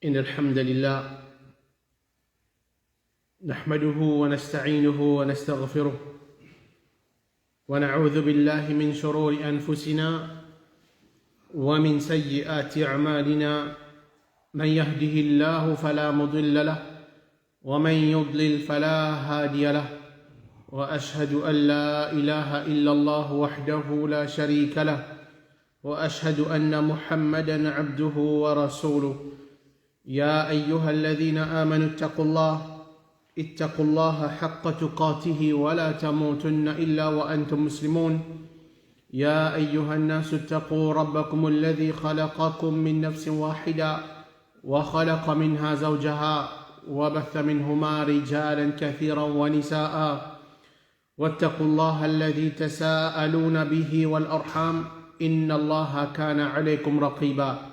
إن الحمد لله نحمده ونستعينه ونستغفره ونعوذ بالله من شرور أنفسنا ومن سيئات أعمالنا من يهده الله فلا مضل له ومن يضلل فلا هادي له وأشهد أن لا إله إلا الله وحده لا شريك له وأشهد أن محمدًا عبده ورسوله يا أيها الذين آمنوا اتقوا الله حق تقاته ولا تموتن إلا وأنتم مسلمون يا أيها الناس اتقوا ربكم الذي خلقكم من نفس واحدة وخلق منها زوجها وبث منهما رجالا كثيرا ونساء واتقوا الله الذي تساءلون به والأرحام إن الله كان عليكم رقيبا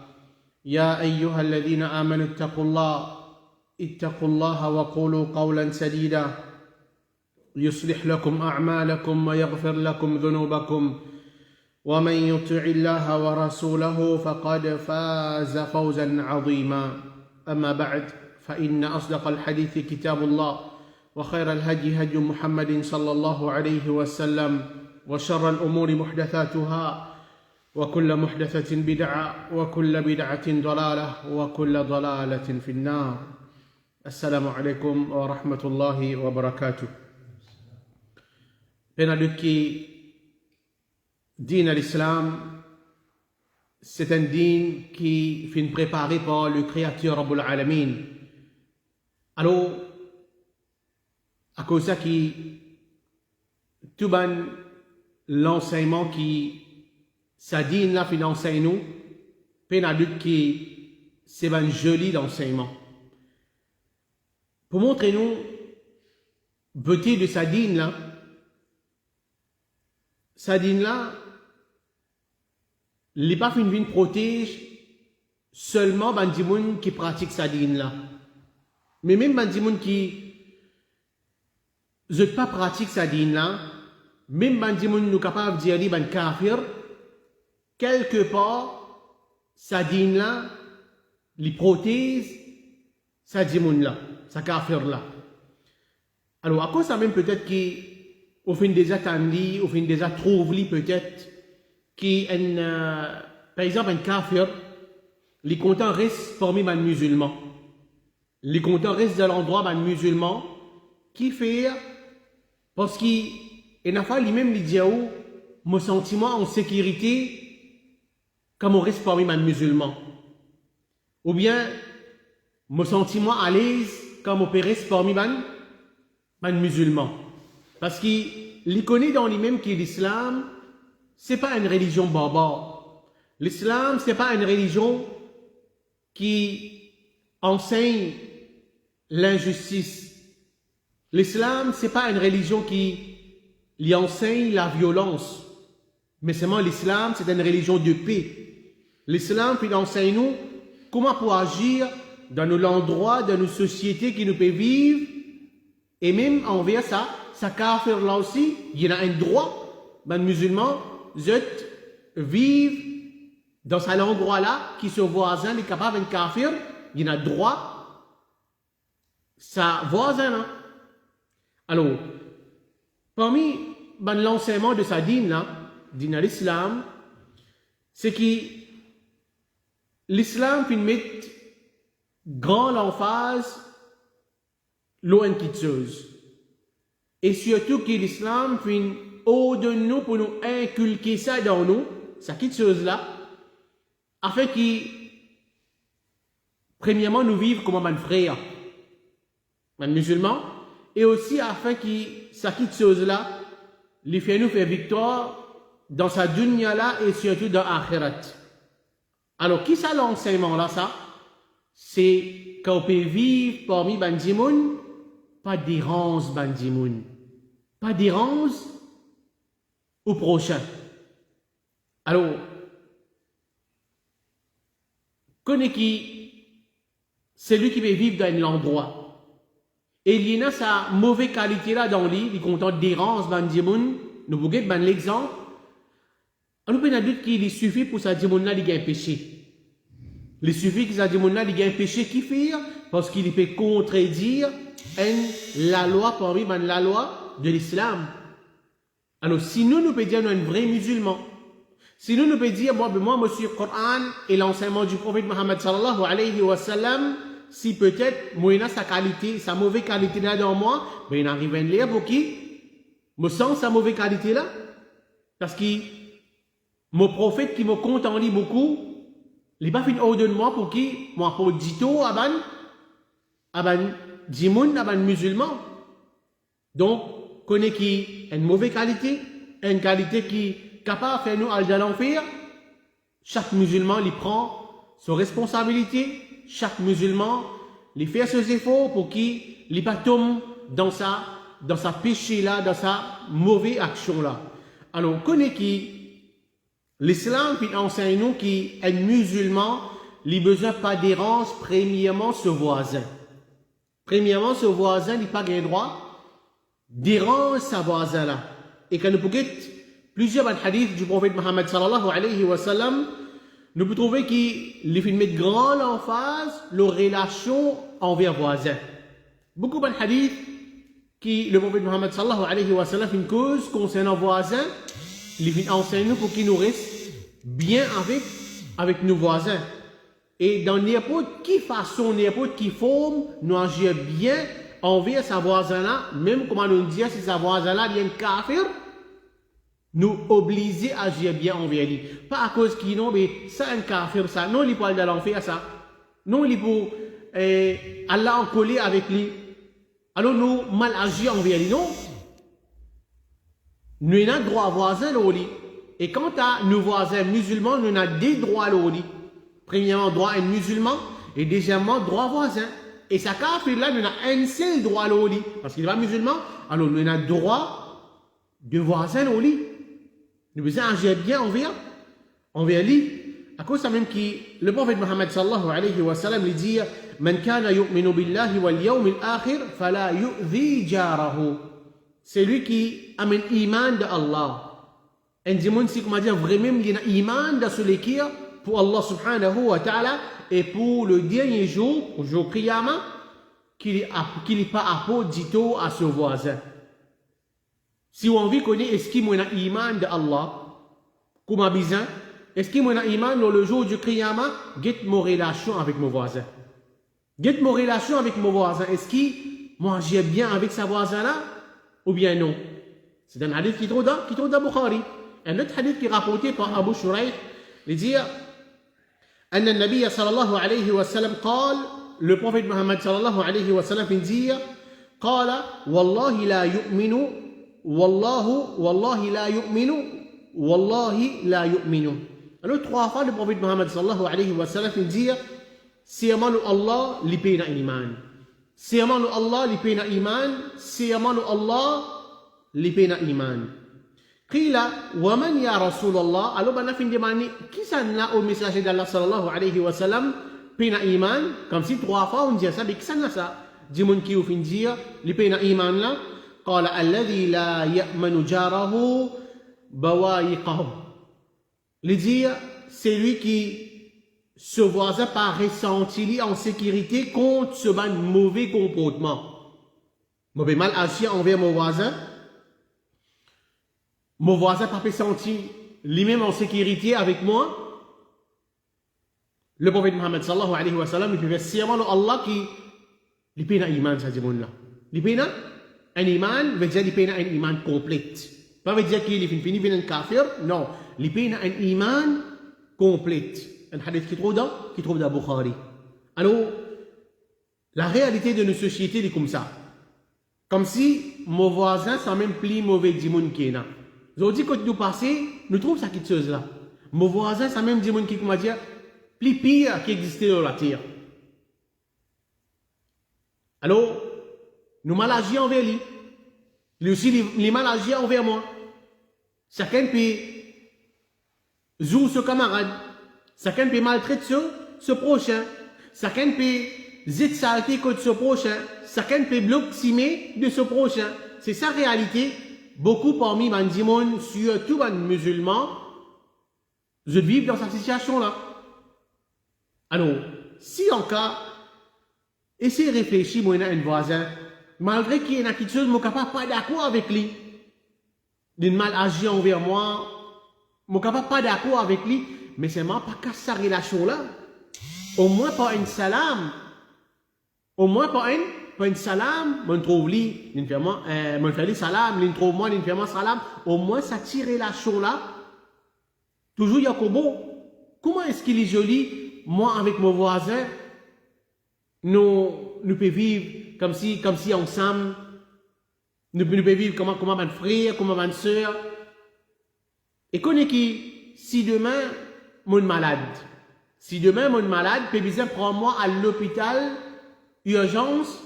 يا أيها الذين آمنوا اتقوا الله وقولوا قولا سديدا يصلح لكم أعمالكم ويغفر لكم ذنوبكم ومن يطع الله ورسوله فقد فاز فوزا عظيما أما بعد فإن أصدق الحديث كتاب الله وخير الهدي هدي محمد صلى الله عليه وسلم وشر الأمور محدثاتها وكل محدثة بدعة وكل بدعة ضلالة وكل ضلالة في النار. السلام عليكم ورحمة الله وبركاته. Pénaluki, din à l'islam, c'est un din qui fin préparé par le Créateur Rabbul Alamin. Alors, à cause de ça qui tout ban l'enseignement qui sa dîne là fin enseigne nous, pénalut qui c'est un joli d'enseignement. Pour montrer nous beauté de sa dîne là les pas fin vin protège seulement bandimoun qui pratique sa dîne là, mais même bandimoun qui ne pas pratique sa dîne là, même bandimoun nous capable de dire ban kafir. Quelque part, sa dîne là, les protège, sa dîmoun là, sa kafir là. Alors, à cause ça même peut-être qu'au fin des attendus, au fin des trouvé peut-être, par exemple, un kafir, les contents restent parmi les musulmans. Les contents restent de l'endroit des musulmans, qui fait, parce qu'il n'a pas lui-même les diaou, mon sentiment en sécurité, comme on reste parmi les musulmans. Ou bien, me sentiment à l'aise comme on peut rester parmi les musulmans. Parce qu'il connaît dans lui-même que l'islam, c'est pas une religion barbare. L'islam, c'est pas une religion qui enseigne l'injustice. L'islam, c'est pas une religion qui lui enseigne la violence. Mais seulement l'islam, c'est une religion de paix. L'islam puis enseigne nous comment pour agir dans nos endroits, dans nos sociétés qui nous peuvent vivre, et même envers ça, ça kafir là aussi, il y a un droit, les musulmans, vivent dans cet endroit là, qui sont voisins, les capables de kafir, il y a droit, ça voisin là. Alors, parmi l'enseignement de sa dîne là, dîne à l'islam, c'est que l'islam fait mettre grand l'emphase loin quitteuse. Et surtout que l'islam fait haut de nous pour nous inculquer ça dans nous, ça quitteuse là, afin que, premièrement, nous vivons comme un frère, un musulman, et aussi afin que ça quitteuse là, les fait nous faire victoire dans sa dunya là et surtout dans l'akhirat. Alors, qui ça l'enseignement là, ça? C'est qu'on peut vivre parmi bandimoun, pas d'errance bandimoun. Pas d'errance au prochain. Alors, connais qui, c'est lui qui veut vivre dans un endroit. Et il y a sa mauvaise qualité là dans lui, il contente d'errance bandimoun, nous vous guettons l'exemple. On peut dire qu'il suffit pour ça dire là il y a un péché. Les suffixes qui ont dit qu'il y a un péché qui fait parce qu'il peut contredire la loi parmi la loi de l'islam. Alors, si nous pouvons dire nous un vrai musulman, si nous pouvons dire moi je suis le Coran et l'enseignement du prophète Mohammed sallallahu alayhi wa sallam, si peut-être moi sa qualité, sa mauvaise qualité là dans moi, ben il arrive à lire pour qui me sent sa mauvaise qualité là parce que mon prophète qui me compte en lit beaucoup, il n'a pas fait ordre de moi pour qui moi pour dito aban dimoun aban musulman. Donc connaît qui a une mauvaise qualité, une qualité qui est capable de faire nous aller dans l'enfer. Chaque musulman il prend ses responsabilités. Chaque musulman, il fait ses efforts pour qu'il ne pas tombe dans sa péché là, dans sa mauvaise action là. Alors, on connaît qui l'islam puis enseigne nous qui un musulman, il a besoin pas d'errance, premièrement ce voisin. Premièrement, ce voisin, il n'a pas le droit d'errance sa voisin là. Et quand nous pouvons plusieurs hadiths du prophète Mohammed sallallahu alayhi wa sallam, nous pouvons trouver qu'il fait mettre grande emphase la relation envers voisin. Beaucoup de hadiths qui le prophète Mohammed sallallahu alayhi wa sallam fait une cause concernant voisin, il fait enseigner pour qu'il nous reste bien avec nos voisins. Et dans n'importe quelle façon, n'importe quelle forme, nous agir bien envers sa voisin là, même comment nous dire si sa voisin là est un kafir, nous obliger à agir bien envers lui. Pas à cause qu'il non, mais ça un kafir, ça. Non, il peut aller dans l'enfer, ça. Non, il peut Allah en coller avec lui. Alors nous mal agir envers lui, non. Nous avons droit voisin, là, et quant à nos voisins musulmans, nous avons des droits, là. Premièrement, droit un musulman, et deuxièmement, droit voisin. Et ça, kafir là, nous avons un seul droit, là, parce qu'il n'est pas musulman, alors nous avons droit de voisin, là. Nous devons agir bien envers lui. À cause de ça même qui, le prophète Mohammed sallallahu alayhi wa sallam lui dit Man kana yu'minu billahi wal yawmil akhir fala yu'dhi jarahu. C'est lui qui amène iman de Allah. Un démon, c'est comment dire, vraiment, il y a iman de celui qui pour Allah subhanahu wa ta'ala et pour le dernier jour, au jour Qiyamah, qu'il n'est pas apodito à ce voisin. Si on veut connaître est-ce qu'il y a iman de Allah, comment bizarre, est-ce qu'il y a iman dans le jour du Qiyamah, get mon relation avec mon voisin. Get mon relation avec mon voisin. Est-ce qu'il moi j'ai bien avec sa voisin là, ou bien non? C'est un hadith qui trouve dans Bukhari. Un autre hadith qui est rapporté par Abu Shuraih, il dit أن النبي صلى الله عليه وسلم قال, le prophète Mohammed صلى الله عليه وسلم dit قال والله لا يؤمن والله لا يؤمن. Alors trois fois le prophète Mohammed sallallahu alayhi wa sallam dit siyama Allah li pena iman, siyama Allah li pena iman, siyama Allah li pena iman. Qila wa man ya Rasulullah. Alors ben fin demande qui ça n'a au messager d'Allah sallallahu alayhi wa sallam pena iman, comme si trois fois on dit ça, mais qui ça n'a ça dit mon qui au fin dire li pena iman là. قال الذي لا يأمن جاره بوائقه. Il dit c'est lui qui se voisin pas ressenti en sécurité contre ce mauvais comportement. Mauvais mal agir envers mon voisin pas ressenti lui-même en sécurité avec moi. Le prophète Mohammed sallallahu alayhi wa sallam il fait serment à Allah qui lui paye un iman ça dit mon là. Lui paye un iman veut dire qu'il a un iman complet. Pas veut dire qu'il est fini un kafir. Non, il a un iman complet. Un hadith qui trouve dans Bukhari. Alors, la réalité de nos sociétés est comme ça. Comme si mon voisin c'est même plus mauvais du monde qui est là. Aujourd'hui, quand nous passons, nous trouvons ça quelque chose là. Mon voisin c'est même du monde qui comment dire plus pire qui existait dans la terre. Alors, nous mal agir envers lui. Lui aussi, les mal agir envers moi. Chacun peut jouer ce camarade. Chacun peut maltraiter ce prochain. Chacun peut zit saleté contre ce prochain. Chacun peut bloquer de ce prochain. C'est sa réalité. Beaucoup parmi les gens, surtout les musulmans, je vis dans cette situation-là. Alors, si en cas, essayez de réfléchir, moi, à un voisin, malgré qu'il y ait quelque chose, je ne suis pas d'accord avec lui, d'une mal agi envers moi, je ne suis pas d'accord avec lui, mais c'est moi pas qu'à sa relation-là. Au moins par une salam, au moins par une salam, je trouve lui, je fais salam, je trouve moi, je fais salam, au moins ça tire relation-là. Toujours Yacobo, comment est-ce qu'il est joli, moi avec mon voisin, nous pouvons vivre comme si ensemble, nous pouvons vivre comme un frère, comme une soeur. Et connais qui, si demain, mon malade, peut bien prendre moi à l'hôpital, urgence,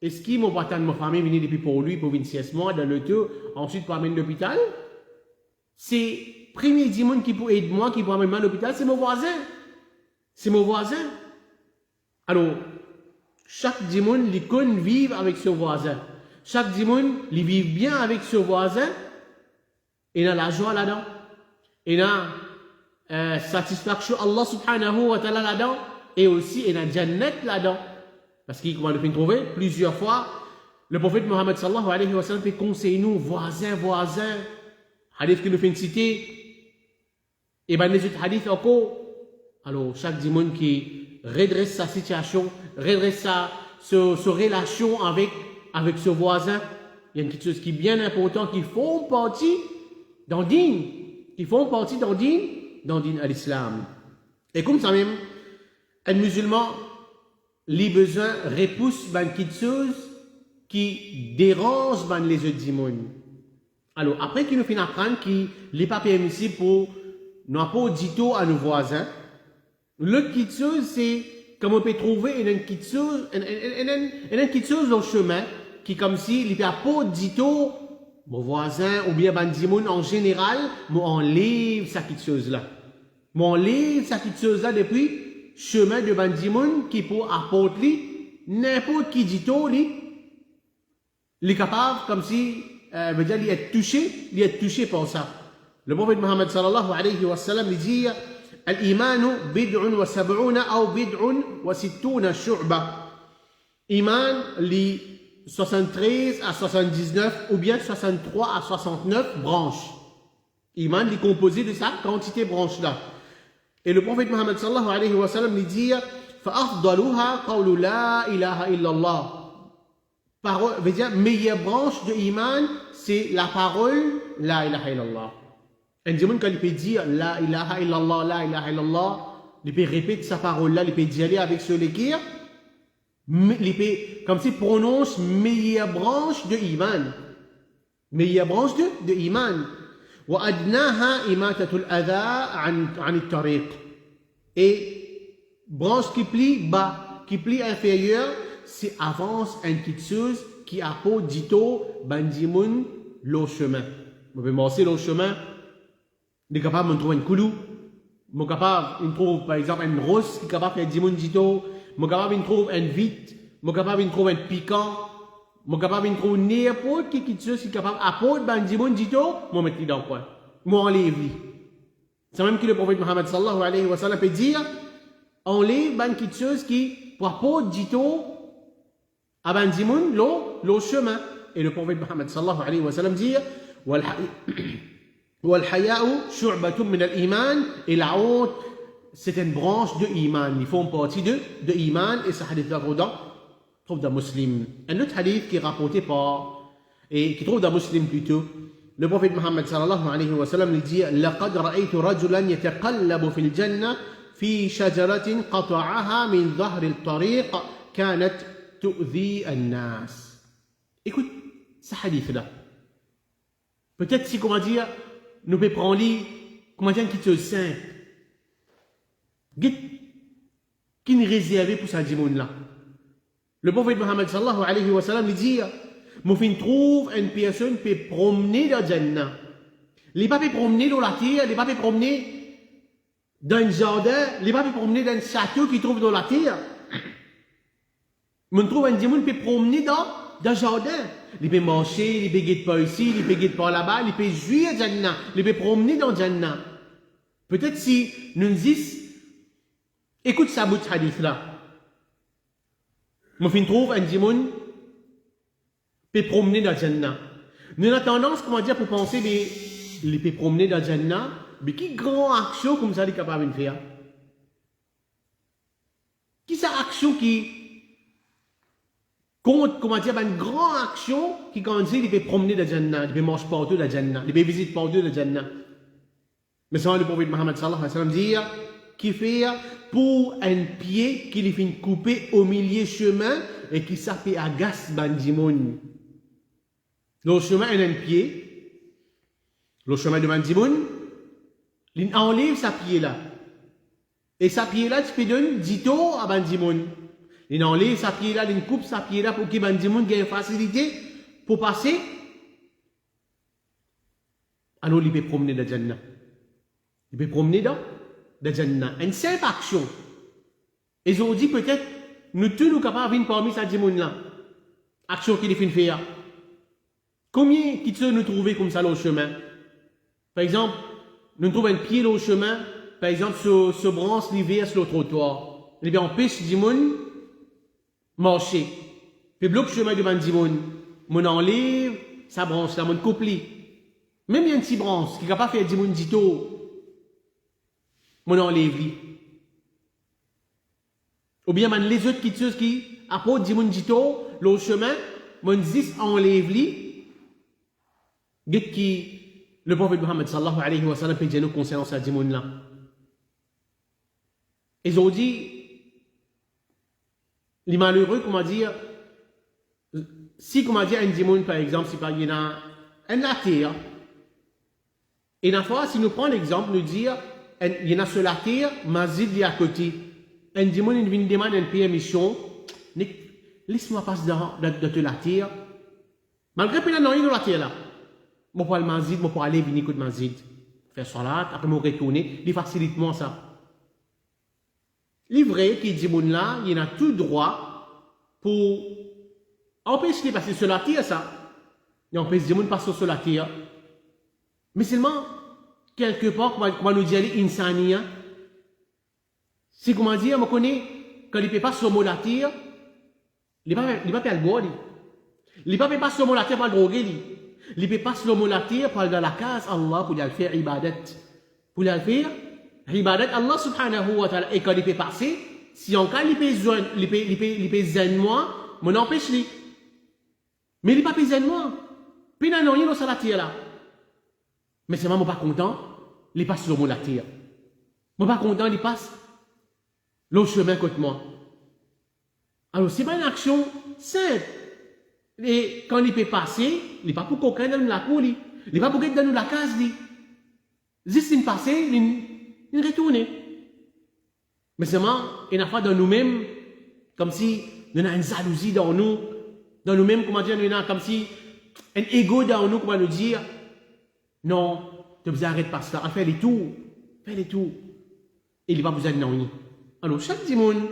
est-ce qu'il m'a pas de ma famille venir depuis pour lui, pour venir 6 mois dans le tour, ensuite pour amener l'hôpital? C'est premier dimanche qui peut aider moi, qui peut amener à l'hôpital, c'est mon voisin. C'est mon voisin. Alors, chaque dimanche, il connaît vivre avec son voisin. Chaque dimanche, il vit bien avec son voisin. Il a la joie là-dedans. Il a satisfaction Allah subhanahu wa ta'ala là-dedans. Et aussi, il a Jannat là-dedans. Parce qu'il, comment on peut trouver plusieurs fois, le prophète Mohammed sallallahu alayhi wa sallam fait conseiller nous, voisins. Hadith que nous fait citer. Et bien, les autres hadiths encore. Alors, chaque dimanche qui redresse sa situation, redresse sa relation avec ce voisin, il y a quelque chose qui est bien important, qui font partie dans din, à l'islam. Et comme ça même, un musulman, les besoins repoussent quelque chose qui dérange les autres dimanches. Alors, après qu'il nous finit apprendre qu'il n'est pas permissible pour nous pas dito à nos voisins, l'autre petite chose, c'est comme on peut trouver une petite chose au chemin qui comme si il n'y a pas dito mon voisin ou bien bandimoun en général, moi enlève cette petite chose-là. Moi enlève cette petite chose-là depuis chemin de bandimoun qui peut apporter n'importe qui dito lui. Il est capable comme si veut dire il est touché par ça. Le prophète Mohammed sallallahu alayhi wa sallam dit الإيمان بدع وسبعون أو بدع وستون شعبة. Iman li 73 à 79 ou bien 63 à 69 branches. Iman li composé de sa quantité branche là. Et le prophète Mohammed sallallahu alayhi wa sallam lui dit فأفضلها قول لا إله إلا الله. Parole, veut dire meilleure branche de Iman, c'est la parole La ilaha illallah. Un dimanche, quand il peut dire La ilaha illallah, il peut répéter sa parole-là, il peut y aller avec ce l'équire, il peut, comme s'il prononce meilleure branche de Iman. Meilleure branche de Iman. وَأَدْنَاهَا إِمَاتَةُ الْأَذَى عَنِ الطَّرِيقِ. Et branche qui plie bas, qui plie inférieure, c'est avance un petit chose qui a pas dito bandimoun le chemin. Vous pouvez marcher le chemin. Il est capable de trouver un coulou. Il est capable de trouver par exemple une rose qui est capable de faire dimoun dito. Il est capable de trouver un vite. Il est capable de trouver un piquant. Il est capable de trouver n'importe quelque chose qui est capable d'apporter bandimoun dito. Moi mettre dans quoi? Moi enlève lui. C'est même que le prophète Mohammed sallallahu alayhi wa sallam peut dire enlève quelque chose qui pour apporter dito à bandimoun le chemin. Et le prophète Mohammed sallallahu alayhi wa sallam dit والحياء شعبة من الإيمان. Et la honte, c'est une branche de Iman. Ils font partie de Iman. Et ce hadith-là trouve dans Muslim. Un autre hadith qui est rapporté par, et qui trouve dans Muslim plutôt, le prophète Mohammed sallallahu alayhi wa sallam lui dit لقد رأيت رجلا يتقلب في الجنة في شجرة قطعها من ظهر الطريق كانت تؤذي الناس. Écoute, ce hadith-là. Peut-être si, comment dire, nous pouvons prendre, comment dire, une chose simple. Qui est réservé pour ça, là. Le prophète Mohammed sallallahu alayhi wa sallam lui dit, moi, je trouve une personne qui peut promener dans le Jannah. Il ne peut pas promener dans la terre, il ne peut pas promener dans un jardin, il ne peut pas promener dans un château qui trouve dans la terre. Je trouve un diamant qui peut promener dans le jardin. Il peut marcher, il peut guider par ici, il peut guider par là-bas, il peut jouer à Jannah, il peut promener dans Jannah. Peut-être si nous disons, Écoute ça bout de hadith là. Moi, je trouve un dimoun peut promener dans le Jannah. Nous avons tendance, comment dire, pour penser, il peut promener dans le Jannah, mais qui grand action comme ça il est capable de faire? Qui c'est action qui compte, comment dire, une grande action qui, quand on dit, il peut promener dans le Jannah, il peut manger partout dans le Jannah, il peut visiter partout dans le Jannah. Mais ça, le prophète Mohammed sallallahu alayhi wa sallam dit, qui fait pour un pied qui lui fait couper au milieu chemin et qui s'appelle agace bandimoun. Le chemin est un pied, le chemin de bandimoun, il enlève sa pied là. Et sa pied là, tu peux donner dito à bandimoun. Il enlève sa pied là, il coupe sa pied là pour que bandimoun ait une facilité pour passer. Alors il peut promener dans le Jannah. Il peut promener dans le Jannah. Une simple action. Ils ont dit peut-être, nous tous nous capables de venir parmi ces dimoun là. Action qu'il fait faire. Combien qui peut nous trouver comme ça au chemin? Par exemple, nous trouvons un pied au chemin, par exemple, se branche l'hiver sur le trottoir. Eh bien, on pêche dimoun, marcher. Puis bloque le chemin devant dimoun. Mon enlève, sa branche là, mon coupe. Même il y a une petite branche qui n'est pas faire dimoun dito. Mon enlève lui. Ou bien les autres qui apportent dimoun dito, le chemin, mon dis enlève lui. Get qui le prophète Mohammed sallallahu alayhi wa sallam peut dire nous concernant sa dimoun là. Ils ont dit, les malheureux, comment dire, si, comment dire, un dimoun, par exemple, si par il y a un terre, et une fois, si nous prenons l'exemple, nous dire, il y en a sur la terre, mazid est à côté. Un dimoun, il vient demander une permission, laisse-moi passer de la terre. Malgré qu'il y a rien dans la terre là. Je peux aller au mazid, je peux aller venir au mazid. Faire salat, après me retourner, il facilite moi ça. Livré qui dit bon là, il a tout droit pour empêcher de passer sur la terre ça. Il empêche de passer sur la terre. Mais seulement, quelque part, comment nous dire l'insania, c'est comment dire, je connais, quand il ne peut pas sur la terre, il ne peut pas faire le bois. Il ne peut pas sur la terre pour le droguer. Il ne peut pas sur la terre pour aller dans la case Allah pour aller faire ibadat. Pour aller faire ibadat Allah subhanahu wa ta'ala. Et quand il peut passer, si en cas il peut zen moi, mon empêche lui. Mais il ne peut pas zen moi. Puis il n'y a rien dans la terre là. Mais c'est vraiment pas content, il passe sur la terre. Moi pas content, il passe le chemin contre moi. Alors c'est pas une action simple. Et quand il peut passer, il n'est pas pour quelqu'un dans la cour, il n'est pas pour quelqu'un dans la case. Juste il passe, il retourne. Mais seulement, il y a une fois dans nous-mêmes, comme si il y a une jalousie dans nous-mêmes, comment dire, il y a comme si un ego dans nous, comment nous dire, non, tu vous arrêtes pas ça, fais les tours. Et il n'est pas besoin de rien. Alors, chaque dimoun,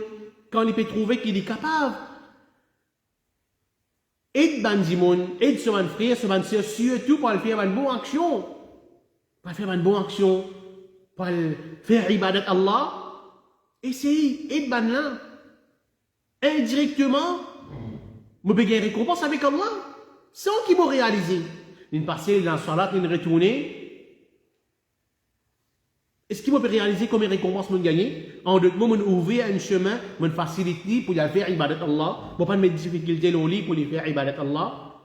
quand il peut trouver qu'il est capable, aide ban dimoun, aide son frère, son soeur, surtout pour faire une bonne action. Pour faire une bonne action, pour faire ibadat Allah. Essayez, aide ban là. Indirectement, je peux gagner récompense avec Allah, sans qu'il m'ait réalisé. Il passe dans la salat, il retourne. Est-ce qu'il peut réaliser comme récompense mon gagner? En d'autres mots, on ouvre un chemin, on facilite pour y faire ibadat Allah. On ne pas mettre de difficultés au lit pour y faire ibadat Allah.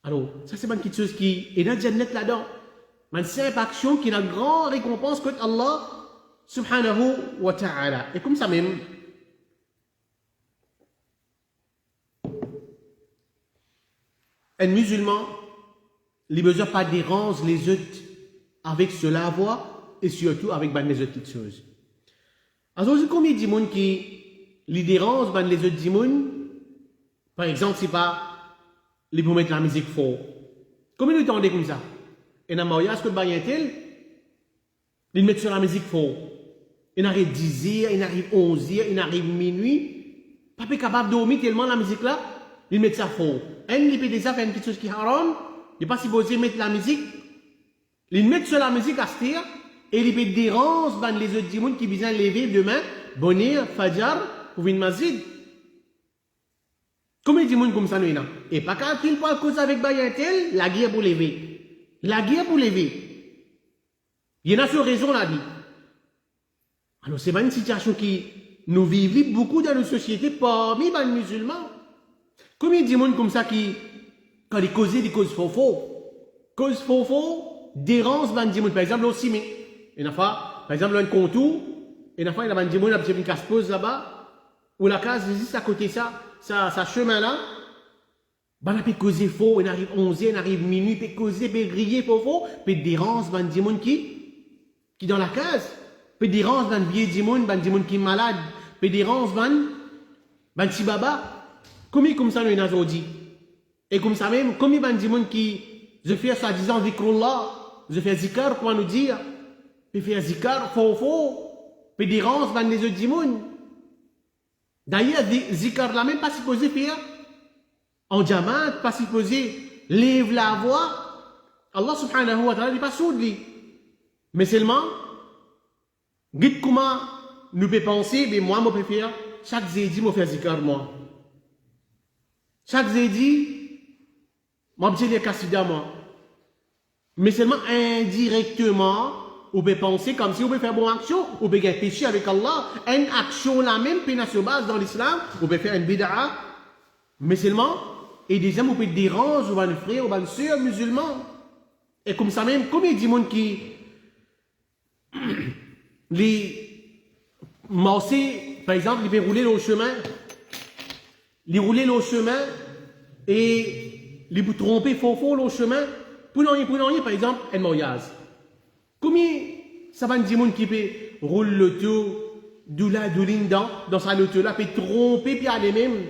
Alors, ça c'est une petite chose qui est dans le Jannat là-dedans. Une simple action qui a une grande récompense contre Allah subhanahu wa ta'ala. Et comme ça même, un musulman, il ne besoin pas déranger les autres avec cela à voir et surtout avec les autres petites choses. Alors, combien de gens qui les dérangent les autres gens? Par exemple, c'est pas les pour mettre la musique fort. Combien de temps on est comme ça? Et dans le mariage, que le bain est tel, ils mettent sur la musique fort. Il arrive 10h, il arrive 11h, il arrive minuit. Pas capable de dormir tellement la musique là, ils mettent ça fort. Il peut déjà faire une petite chose qui est haram. Il n'est pas supposé mettre la musique. Ils mettent sur la musique à se et ils peut déranger les autres gens qui viennent lever demain bonheur, fajar, pour une masjid. Combien de monde comme ça nous y a? Et pas quand il parle cause avec Bayantel, la guerre pour lever. La guerre pour lever. Il y en a sur raison là dit. Alors c'est pas une situation qui nous vivons beaucoup dans nos sociétés parmi les musulmans. Combien de monde comme ça qui, quand ils causent des causes faux, dérange les gens. Par exemple, aussi, mais il y a par exemple, un contour, il y a des gens qui ont une casse-pose là-bas, ou la case juste à côté ça chemin là, ben, on peut causer faux, on arrive 11h, on arrive minuit, on peut causer, on peut griller faux, on peut déranger les gens qui dans la case, on peut déranger les gens qui sont malades, on peut déranger les petits baba. Combien comme ça nous avons dit? Et comme ça même, combien de gens qui je fais soi-disant zikrullah, je fais zikar, comment nous dire? Je fais zikar, faux, je dérange les autres gens. D'ailleurs, zikar là même pas supposé faire en jamaat, pas supposé lève la voix. Allah subhanahu wa ta'ala n'est pas sourd lui. Mais seulement, dites comment nous pouvons penser, mais moi, je préfère chaque zédi, je fais zikar moi. Chaque zédi, moi, je les cassida moi. Mais seulement indirectement, vous pouvez penser comme si vous pouvez faire bonne action, vous pouvez faire péché avec Allah. Une action la même, peine se base dans l'islam, vous pouvez faire une bid'a. Mais seulement, et déjà, vous pouvez déranger vos frères, vos soeurs musulmans. Et comme ça même, combien de gens qui les marcher, par exemple, ils peuvent rouler le chemin, et les tromper faux le chemin, pour non, par exemple, un mariage. Combien ça va dire qui peut rouler l'auto, d'où dans sa auto là, peut tromper, puis aller même,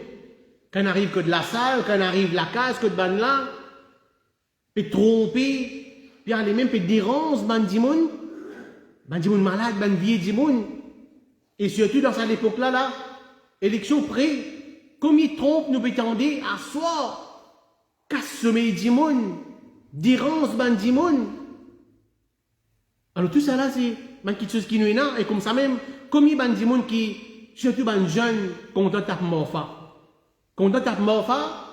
quand arrive que de la salle, quand arrive la case, que de ban là, peut tromper, puis aller même, peut déranger, ban dimoun malade, ban vieux dimoun. Et surtout dans cette époque-là, élection près, comme il trompe, nous prétendons à soi, casse sommeil dimoun, dérange ban dimoun. Alors tout ça là, c'est quelque chose qui nous est là, et comme ça même, comme il y a des gens qui, surtout des jeunes, content de morpha,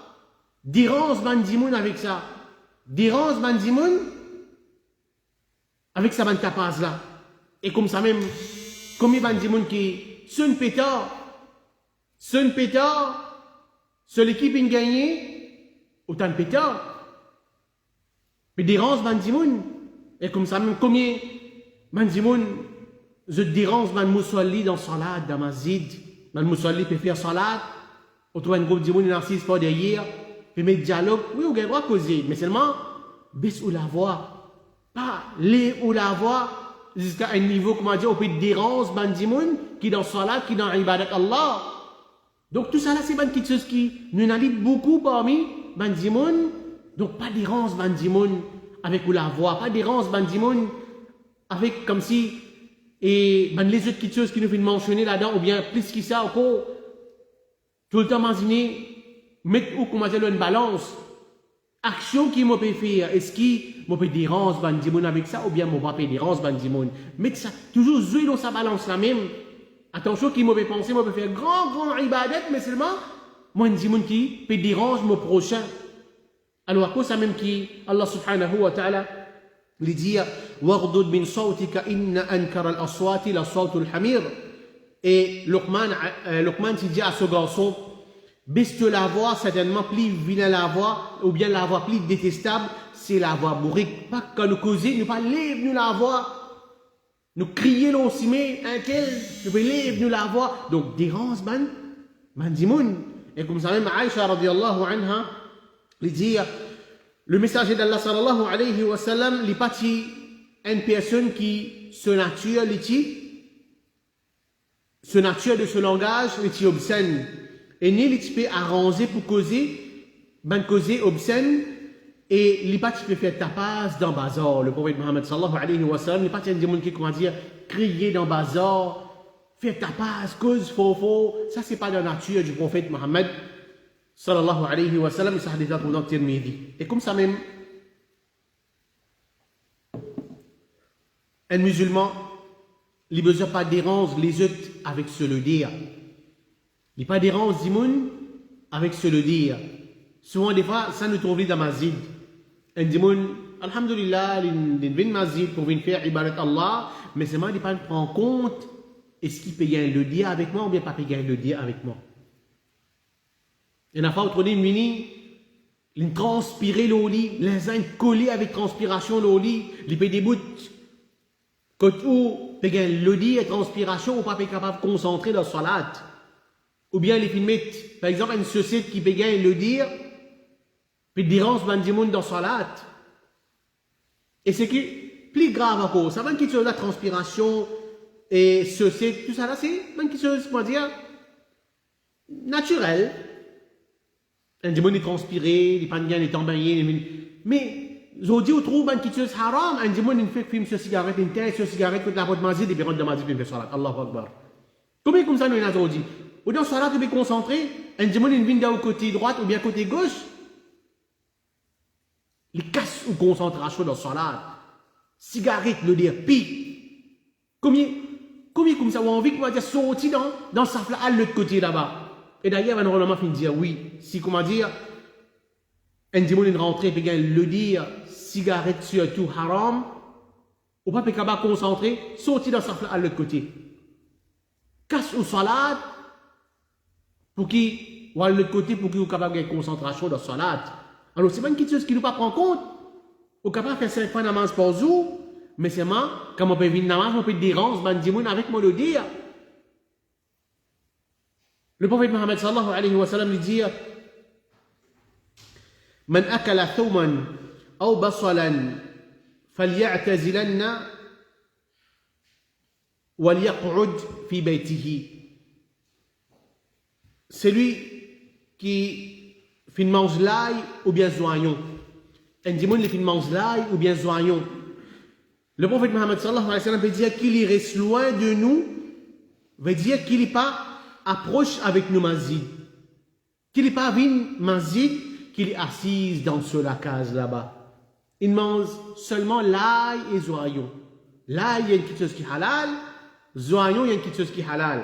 dérange des gens avec ça, dérange des gens avec ça, tapage là. Et comme ça même, comme il y a des gens qui, son pétard, seule équipe a gagné, autant de pétard, mais dérange des gens. Et comme ça, même combien de je dérange man moussolli dans salade, dans masjid, man moussolli peut faire salade, on trouve un groupe de gens qui n'assistent pas derrière, peut mettre dialogue, oui, on va causer, mais seulement, baisse ou la voix, pas les ou la voix, jusqu'à un niveau, comment dire, on peut déranger man de gens qui dans salade, qui dans ibadat Allah. Donc tout ça là, c'est quelque chose qui nous analyse beaucoup parmi man de gens, donc pas dérange man de gens avec ou la voix, pas dérange bandimon avec comme si et ben les autres petites choses qui nous viennent mentionner là-dedans ou bien plus que ça encore tout le temps imaginer mettre ou comment dire une balance action qui m'a peut faire est-ce qui m'a peut dérange bandimon avec ça ou bien m'a pas dérange bandimon mettre ça toujours jouer dans sa balance là même attention qui m'a peut penser m'a peut faire grand ibadat mais seulement moi bandimon qui peut dérange mon prochain. Alors, à cause ça même qui, Allah subhanahu wa ta'ala, lui dit, وَغْضُدْ مِنْ صَوْتِكَ إِنَّ أَنْكَرَ الْأَصْوَاتِ لَصَوْتُ الْحَمِيرِ. Et Luqman dit à ce garçon, baisse la voix, certainement plus vilain la voix, ou bien la voix plus détestable, c'est la voix bourrique. Pas quand nous causons, nous pas lève nous la voix. Nous crions là aussi, mais un tel, nous pas lève nous la voix. Donc, dérange, man dimoun. Et comme ça même, Aïcha radiallahu anha, lui dire, le messager d'Allah sallallahu alayhi wa sallam, il parti une personne qui se nature, ce nature de ce langage, est obscène. Et ni il peut arranger pour causer obscène, et il pas peut faire tapage dans bazar. Le prophète Mohammed sallallahu alayhi wa sallam, il pas un démon qui, comment dire, crier dans bazar, faire tapage, cause faux. Ça, c'est pas la nature du prophète Mohammed sallallahu alayhi wa sallam, et ça a déjà trouvé dans Tirmidhi. Et comme ça même, un musulman, les besoins pas dérangent les autres avec ce le dire. Les pas dérangent Dimoun avec ce le dire. Souvent, des fois, ça nous trouve dans Mazid. Un Dimoun, Alhamdulillah, il vient Mazid pour venir faire Ibadat Allah, mais seulement, il ne prend en compte est-ce qu'il peut gagner le dire avec moi ou bien pas peut gagner le dire avec moi. Il y a une fois, autour d'une mini, il transpirait l'eau lit, les uns collés avec transpiration l'eau lit, il peut des bouts. Quand où peut gagner le dire et transpiration ou pas peut capable de concentrer dans sa latte. Ou bien les films, par exemple, une société qui peut gagner le dire, peut déranger bandimoun dans sa latte. Et c'est qui plus grave encore, ça va qui chose la transpiration et société, tout ça là, c'est une chose, comment dire, naturelle. Un démon est transpiré, il n'est pas bien, il est emballé, mais aujourd'hui, on trouve une chose haram, un démon il fait fumer sur cigarette, une tête sur cigarette, contre la porte mazid, et puis rentre dans mazid, il fait salat. Allahu Akbar. Combien comme ça nous avons aujourd'hui? Ou dans salat, tu es concentré, un démon il vient d'un côté droite ou bien côté gauche, il casse ou concentration dans salat. Cigarette, le dire, pi. Combien comme ça, on a envie qu'on va dire sortir dans sa flamme à l'autre côté là-bas. Et d'ailleurs, un relèvement finit de dire oui. Si, comment dire, un démon est rentré, et bien le dire, cigarette surtout haram, ou pas capable de concentrer, sortir dans sa flamme à l'autre côté. Casse ou salade, pour qui, ou à l'autre côté, pour qui est capable de concentration dans la salade. Alors, c'est pas une chose qui ne pas prendre compte. On est capable de faire 5 fois namaz par jour, mais c'est moi, quand on peut venir namaz, on peut déranger, ben démon avec moi le dire. Le prophète Mohammed sallallahu alayhi wa sallam lui dit Man akala thawman aw basalan faly'a'tazilanna walyaq'ud fi baytihi. Celui qui fait mange l'ail ou bien zoignon. Un démon il fait mange l'ail ou bien zoignon. Le prophète Mohammed sallallahu alayhi wa sallam veut dire qu'il reste loin de nous, veut dire qu'il n'est pas approche avec nous mazid. Qu'il n'est pas venu mazid, qu'il est assis dans la case là-bas. Il mange seulement l'ail et zoignon. L'ail, il y a une petite chose qui est halal. Zoignon, il y a une petite chose qui est halal.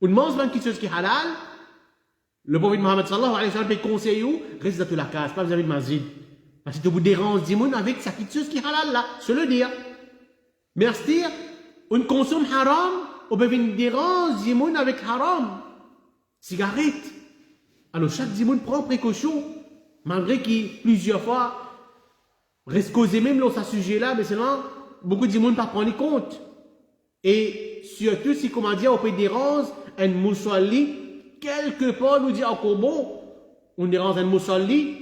On mange une petite chose qui est halal. Le prophète Mohammed sallallahu alayhi wa sallam peut conseiller, reste dans la case, pas besoin de mazid. Parce que vous dérangez des gens avec sa petite chose qui est halal là, se le dire. Merci, on consomme haram, on peut venir déranger des gens avec haram. Cigarette. Alors chaque démon prend précaution, malgré qu'il plusieurs fois reste causé même dans ce sujet-là, mais seulement beaucoup de démons ne pas prendre compte. Et surtout si, comment dire, on peut déranger un moussalli, quelque part nous dit encore bon, on dérange un moussalli,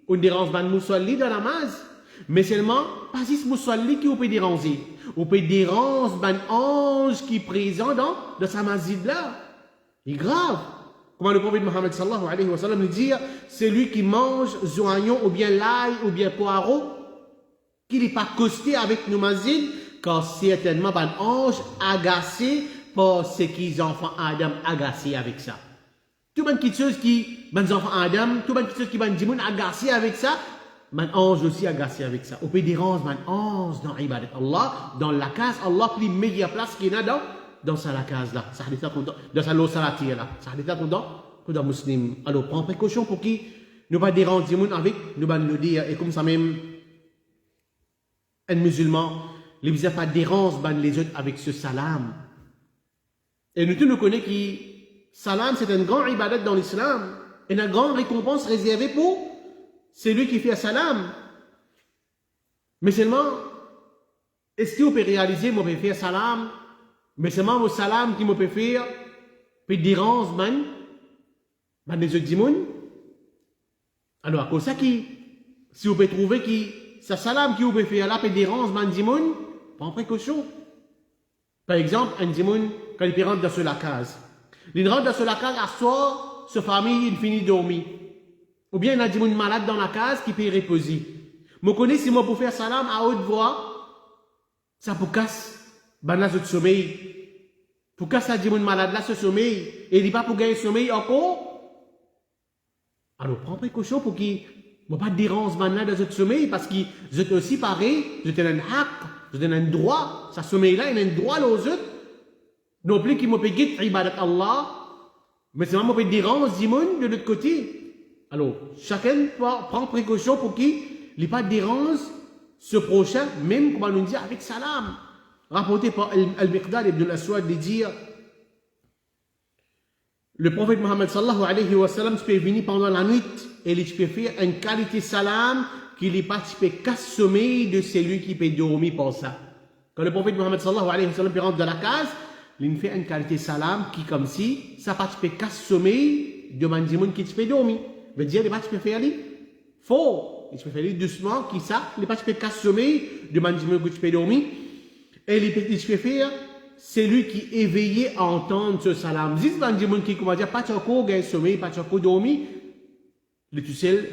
on dérange un moussalli dans la masse, mais seulement pas si ce moussalli qui on peut déranger. On peut déranger un ange qui est présent dans sa masjid là. C'est grave. Comment le prophète Mohammed sallallahu alayhi wa sallam lui dit, c'est lui qui mange zoignon ou bien l'ail ou bien poireau, qu'il n'est pas costé avec nos masjid, car certainement un ange agacé par ce qu'ils enfants Adam agacé avec ça. Tout le monde qui chose qui, les enfants Adam, tout le monde qui chose qui va dire agacé avec ça, un ange aussi agacé avec ça. On peut déranger un ange dans l'ibadat Allah, dans la case Allah, plus meilleure place qu'il y a dans sa case là. Ça dit ça dans sa salati là. Ça dit ça dans muslim. Alors prends précaution pour qui ne pas déranger les gens avec, nous va nous dire, et comme ça même, un musulman, il ne pas déranger les autres avec ce salam. Et nous tous nous connaissons que salam c'est un grand ibadat dans l'islam, et une grande récompense réservée pour celui qui fait salam. Mais seulement, est-ce qu'on peut réaliser, moi, je peux faire salam, mais seulement le salam qui me peut faire, peut déranger, les autres démons. Alors, à cause ça, si vous pouvez trouver que ce salam qui vous peut faire là, peut déranger, les démons, prends précaution. Par exemple, un démon, quand il rentre dans la case, il rentre dans la case, à soir, sa famille, il finit de dormir. Ou bien il y a des gens malades dans la case qui peut reposer. Je connais si moi pour faire salam à haute voix, ça pour casse la sommeil. Pour casser des gens malades là ce sommeil. Et il n'est pas pour gagner sommeil encore. Alors prends précaution pour qu'il ne va pas déranger là dans ce sommeil parce que vous êtes aussi pareil, vous êtes un haq Je donne un droit, ça sommeil-là, il a un droit aux autres. Non plus qu'il m'a payé ibadat Allah, mais c'est vraiment dire dérange Zimoun de l'autre côté. Alors, chacun prend précaution pour qu'il n'ait pas dérange ce prochain, même comme on nous dit avec salam. Rapporté par Al-Miqdad ibn al-Aswad de dire le prophète Mohammed sallallahu alayhi wa sallam peut venir pendant la nuit et il peut faire une qualité salam qu'il n'est pas sommeil de celui qui peut dormir pour ça. Quand le prophète Mohammed sallallahu alayhi wa sallam rentre dans la case, il fait une qualité salam qui comme si ça pas sommeil de mandimoun qui peut dormir. Veut dire, il pas peut faire aller fort. Il peut faire aller doucement, qui ça, il pas peut sommeil de mandimoun qui peut dormir. Et il peut faire celui qui est éveillé à entendre ce salam. Si mandimoun qui comment dire pas encore gain sommeil, pas encore dormir, le tussel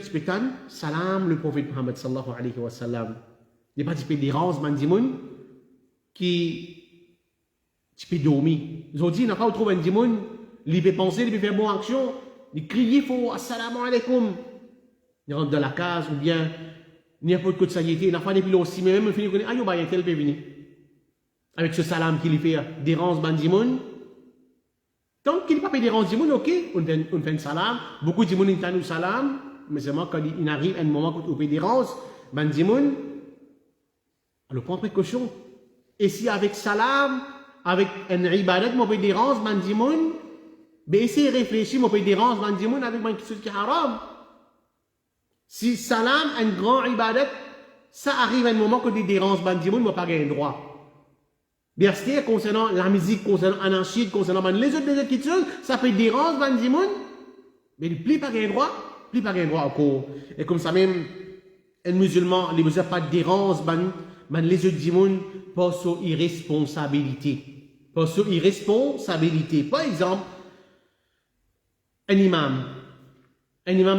qui peut salam le prophète Muhammad sallallahu alayhi wa sallam. Il pas peut dérange mandimoun qui tu peux dormir. Ils ont dit, il n'a pas trouvé un démon, il peut penser, il peut faire bonne action, il crie, il faut assalamu alaikum. Il rentre dans la case, ou bien, n'importe quoi de saleté, il n'a pas depuis aussi, mais même, il finit, aïe, bah, il y a tel peut venir. Avec ce salam qu'il fait, dérange ban démon. Tant qu'il n'a pas dérange démon, ok, on fait un salam. Beaucoup de démons, ils font un salam, mais seulement quand il arrive un moment où on peut dérange ban démon, alors prends précaution. Et si avec salam, avec un ibadat, mon peut dérange, mandimoun, mais essayez de réfléchir, mon peut dérange, mandimoun, avec quelque chose qui est haram. Si salam, un grand ibadat, ça arrive à un moment que tu déranges, mandimoun, moi pas gagner droit. Bien sûr, concernant la musique, concernant anarchie, concernant les autres qui sont, ça peut déranger, mandimoun, mais il plie pas gagner droit, encore. Et comme ça même, un musulman, les musulmans pas dérange, les autres dimoun, pour son irresponsabilité. Pour son irresponsabilité. Par exemple, un imam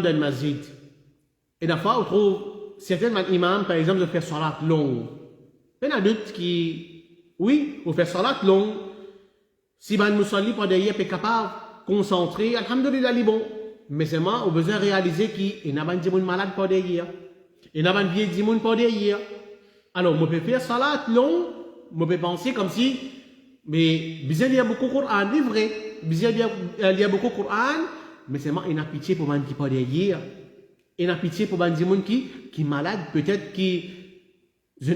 d'un masjid. Et la fois, on trouve certains imams, par exemple, de faire salat longue. Il y en a d'autres qui, oui, pour faire salat longue, si man musalli pour derrière est capable de concentrer, alhamdulillah, il est bon. Mais seulement, on a besoin de réaliser qu'il y a des gens malades pour derrière. Il y a des vieux gens pour derrière. Alors, on peut faire salat long, on peut penser comme si, mais il y a beaucoup de Coran, c'est vrai, il y a beaucoup de Coran, mais seulement il y a pitié pour les gens qui pas derrière. Il y a pitié pour les gens qui sont malades, peut-être qui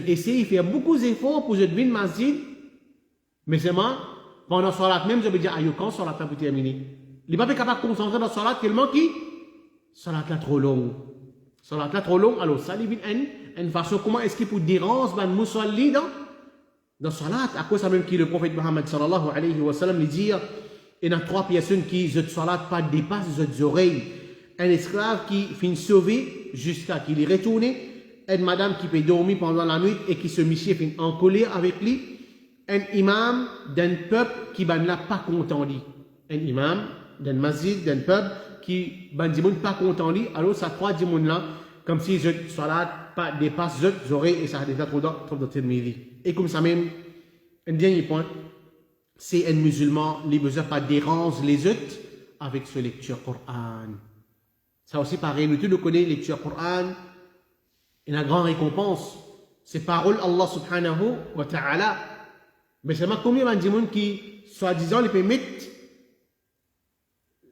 essayent de faire beaucoup d'efforts pour venir au masjid, mais seulement, pendant la salat même, je vais dire, quand la salat pour terminer. Il n'est pas capable de concentrer dans la salat tellement que la salat est trop longue. Salat est trop longue, alors ça, il y a une façon, comment est-ce qu'il peut déranger les musalli dans salat, à cause même que le prophète Muhammad sallallahu alayhi wa sallam lui dit, il y a 3 personnes qui, ne salat pas dépassent les oreilles. Un esclave qui finit sauvé jusqu'à qu'il est retourné, une madame qui peut dormir pendant la nuit et qui se monsieur finit en colère avec lui, un imam d'un peuple qui n'a pas content lui. Un imam d'un masjid, d'un peuple qui n'est pas content lui, alors ça 3 démons là, comme si je salat pas dépasse les oreilles et ça a déjà trop de terminé. Et comme ça même, un dernier point, c'est un musulman, les besoins pas dérange les autres avec sa lecture Coran. Ça aussi pareil, nous tous connaissons la lecture Coran, il y a une grande récompense. C'est parole Allah subhanahu wa ta'ala. Mais seulement combien de gens qui, soi-disant, ils peuvent mettre,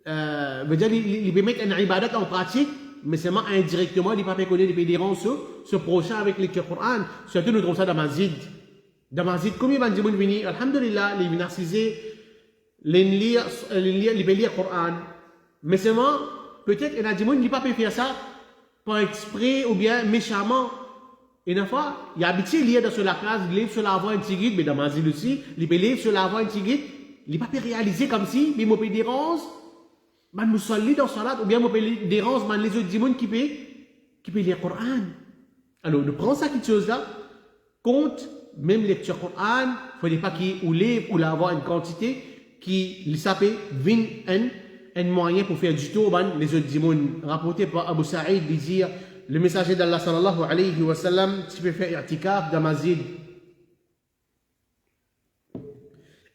ils peuvent mettre un ibadat en pratique, mais seulement indirectement, ils ne peuvent pas connaître, ils peuvent déranger ce prochain avec la lecture Coran. Surtout, nous trouvons ça dans Masjid. Dans Masjid, combien de gens viennent, alhamdulillah, les narcisés, ils peuvent lire le Coran. Mais seulement, peut-être, il y a des gens qui ne peuvent pas faire ça par exprès ou bien méchamment. Et une fois, il y a habitué de lire dans la classe, il livre sur la voie intégrée, mais dans Masjid aussi, il peut lire sur la voie intégrée, il ne peut pas réaliser comme si, mais il peut déranger. Man musalli dans salat ou bien moi peut dérange man les autres démons qui peut lire le Coran. Alors nous prenons ça quelque chose là, compte même lecture Coran, il ne faut pas qu'il ou livre ou avoir une quantité qui s'appelle 20 un moyen pour faire du tour les autres démons. Rapporté par Abu Sa'id il dit le messager d'Allah sallallahu alayhi wa sallam, tu peux faire i'tikaf dans masjid.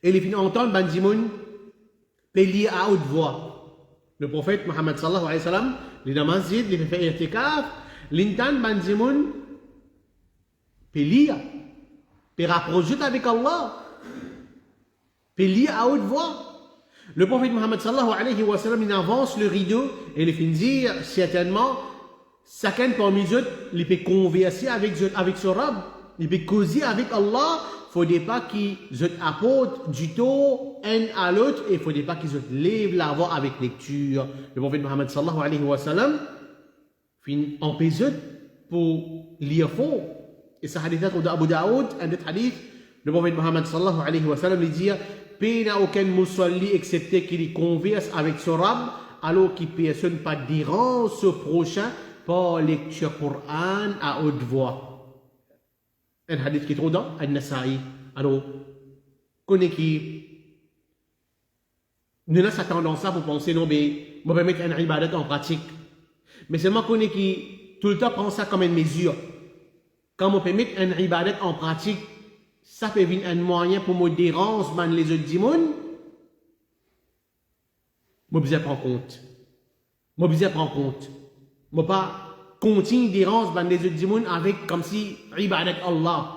Et il finit entendre ban démon peut lire à haute voix. Le prophète Muhammad sallallahu alayhi wa sallam, il est dans le masjid, il fait i'tikaf, l'intan ban démon peut lire puis rapprocher avec Allah, puis lire à haute voix. Le prophète Mohammed sallallahu alayhi wa sallam, il avance le rideau et il fait dire certainement, chacun parmi eux, il peut converser avec ce Rab, il peut causer avec Allah. Il ne faudrait pas qu'ils apportent du tort un à l'autre et il ne faudrait pas qu'ils lèvent la voix avec lecture. Le prophète Mohammed sallallahu alayhi wa sallam fait empêcher pour lire fort. Et ce hadith de Abu Daoud, un autre hadith, le prophète Mohammed sallallahu alayhi wa sallam lui dit, il n'y a aucun musulman excepté qu'il converse avec ce Rab, alors qu'il ne personne pas dérange ce prochain par lecture Coran à haute voix. Un hadith qui est trop dans An-Nasa'i. Alors, connais qui nous avons cette tendance-là pour penser, non, mais on va mettre un ibadat en pratique. Mais seulement connais qui tout le temps prend ça comme une mesure. Quand on peut mettre un ibadat en pratique, ça peut venir un moyen pour me déranger les autres dimons. Je besoin prendre compte. Je besoin prendre compte. Je pas continue déranger les autres dimons avec comme si ibadat Allah.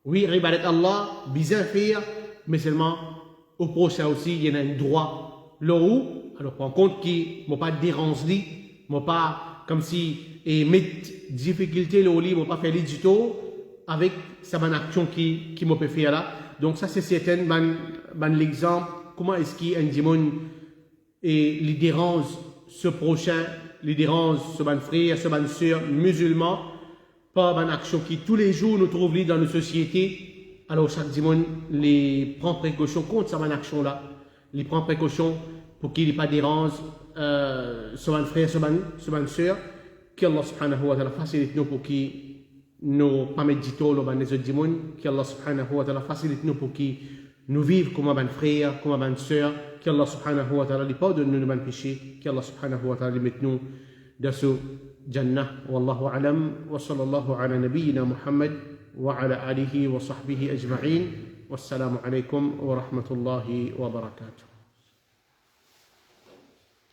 Oui, ibadat Allah, bien faire, mais seulement au prochain aussi, il y a un droit. Là où, alors prends compte qu'il ne m'a pas dérangé, ne pas comme si et mettre difficulté là où il ne m'a pas fait du tout avec sa bonne action qui m'a fait faire là. Donc ça c'est certain, l'exemple, comment est-ce qu'un démon et les dérange ce prochain, les dérange ce bon frère, ce bon soeur musulman, pas bonne action qui tous les jours nous trouvent dans nos sociétés. Alors chaque démon les prend précaution contre sa bonne action là, les prend précaution pour qu'il n'ait pas dérange ce bon frère, ce bon soeur, qu'Allah subhanahu wa ta'ala facilite nous pour qu'il nous permette de dire les autres démons, qu'Allah subhanahu wa ta'ala facilite nous pour qu'il nous vive comme un frère, comme une sœur, qu'Allah subhanahu wa ta'ala lui pardonne nos péchés, qu'Allah subhanahu wa ta'ala mette nous dans ce Jannah. Wallahu alam, wa sallallahu ala nabiyyina Muhammad, wa ala alihi wa sahbihi ajma'in. Wassalamu alaikum wa rahmatullahi wa barakatuh.